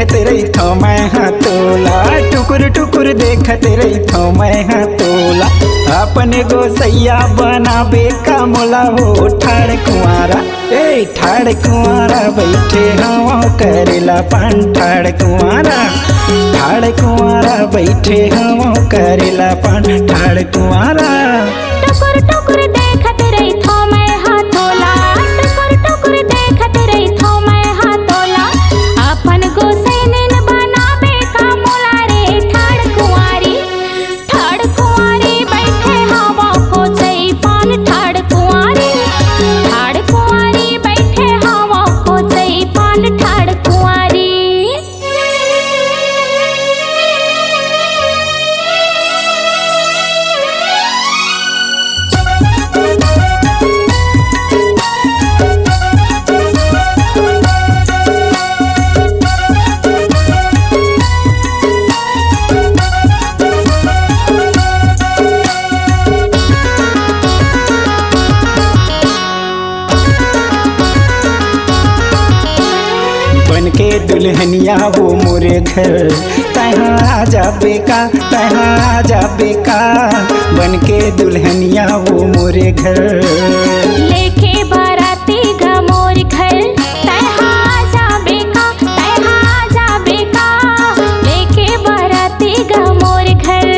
देखते रही थो मैं हाँ तोला, टुकुर टुकुर देखते रही थो मैं हाँ तोला। अपने गोसैया बनाबे का मोला हो ठाड़ कुंवारा, ए ठाड़ कुंवारा बैठे हम करेला पान। ठाड़ कुंवारा, ठाड़ कुंवारा बैठे हम करेला पान। ठाड़ कुंवारा टुकुर टुकुर देखते रही थो मैं हाँ तोला, टुकुर टुकुर देखते रही थो मैं हाँ तोला। अपन गोसैनिन बनाबे का मोला रे ठाड़ कुंवारी, ठाड़ कुंवारी बैठे हवा को चई पान। ठाड़ कुंवारी, ठाड़ कुंवारी बैठे हवा को चई पान। ठाड़ कुंवारी बन के दुल्हनिया वो मोरे घर, तहाँ आ जाबे का, तहाँ आ जाबे का। बन के दुल्हनिया वो मोरे घर, लेके बाराती गा मोर घर, तहाँ आ जाबे का, तहाँ आ जाबे का। लेके बाराती गा मोर घर।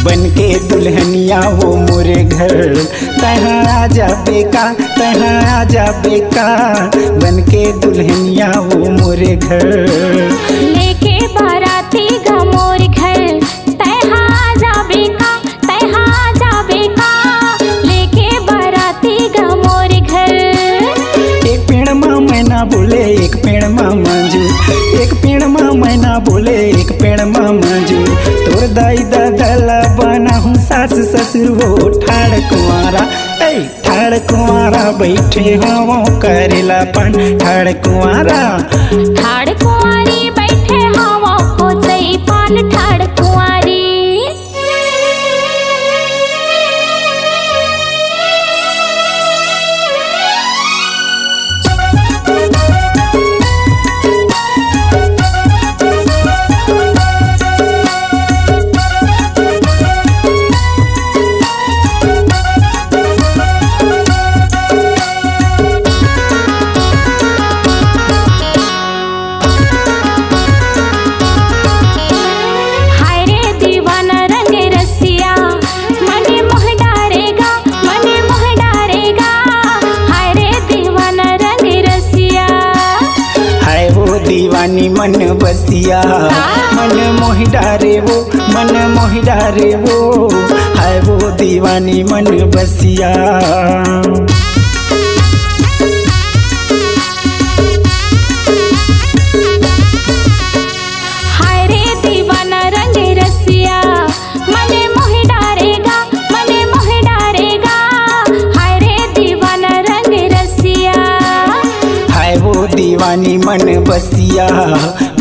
बन के दुल्हनिया वो मोरे घर, तहाँ आ जाबे का, तहाँ आ जाबे का। बन के दुल्हनिया वो मोरे घर, लेके बाराती गा मोर घर, तहाँ आ जाबे का, तहाँ आ जाबे का। लेके बाराती गा मोर घर। एक पेड़ माँ मैना बोले एक पेड़ माँ मंजू, एक पेड़ माँ मैना बोले एक पेड़ माँ मंजू। तोर दाई दादा बना हूँ सास ससुर वो ठाड़ कुंवारा, ए ठाड़ कुंवारा बैठे हम करेला पान। ठाड़ कुंवारा, ठाड़ कुंवारी बैठे हवा को चई पान। ठाड़ कुंवारी दीवानी मन बसिया, मन मोहि डारे वो, मन मोहि डारे वो। हाय वो दीवानी मन बसिया, हाय रे दीवाना रंग रसिया। मन मोहि डारेगा, मन मोहि डारेगा। हाय रे दीवाना रंग रसिया। हाय वो दीवानी मन बसिया,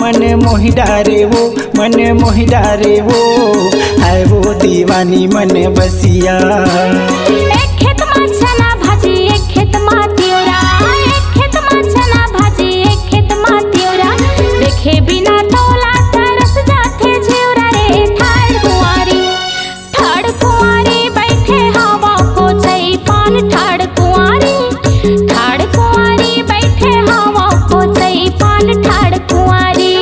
मन मोहि डारे वो, मन मोहि डारे वो। हाय वो दीवानी मन बसिया। एक खेत में चना भाजी, एक खेत में तिउरा, एक खेत में चना भाजी, एक खेत में तिउरा। देखे बिना तोला तरस जाते झिउरा रे ठाड़ कुंवारी, ठाड़ कुंवारी बैठे हवा को चई पान। ठाड़ कुंवारी, ठाड़ कुंवारी बैठे हवा को चई पान। ठाड़ कुंवारी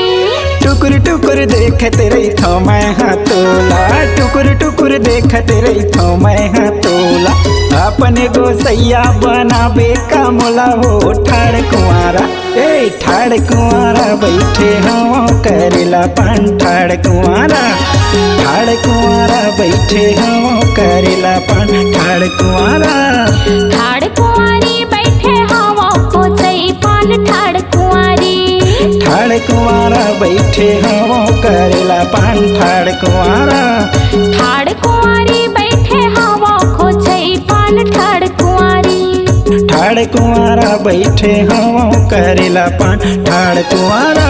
टुकुर टुकुर देखते रही थो मैं हाँ तोला, टुकुर टुकुर देखते रही थो मैं हाँ तोला। अपने गोसैया बनाबे का मोला हो ठाड़ कुंवारा, ए ठाड़ कुंवारा बैठे हम करेला पान। ठाड़ कुंवारा, ठाड़ कुंवारा बैठे हम करेला पान। ठाड़ कुंवारा, ठाड़ कुंवारी बैठे हवा को चई पान। ठाड़ कुंवारी, ठाड़ कुंवारा बैठे हम करेला पान। ठाड़ कुंवारा, ठाड़ कुंवारी बैठे हवा को चई पान। ठाड़ कुंवारी, ठाड़ कुंवारा बैठे हम करेला पान। ठाड़ कुंवारा।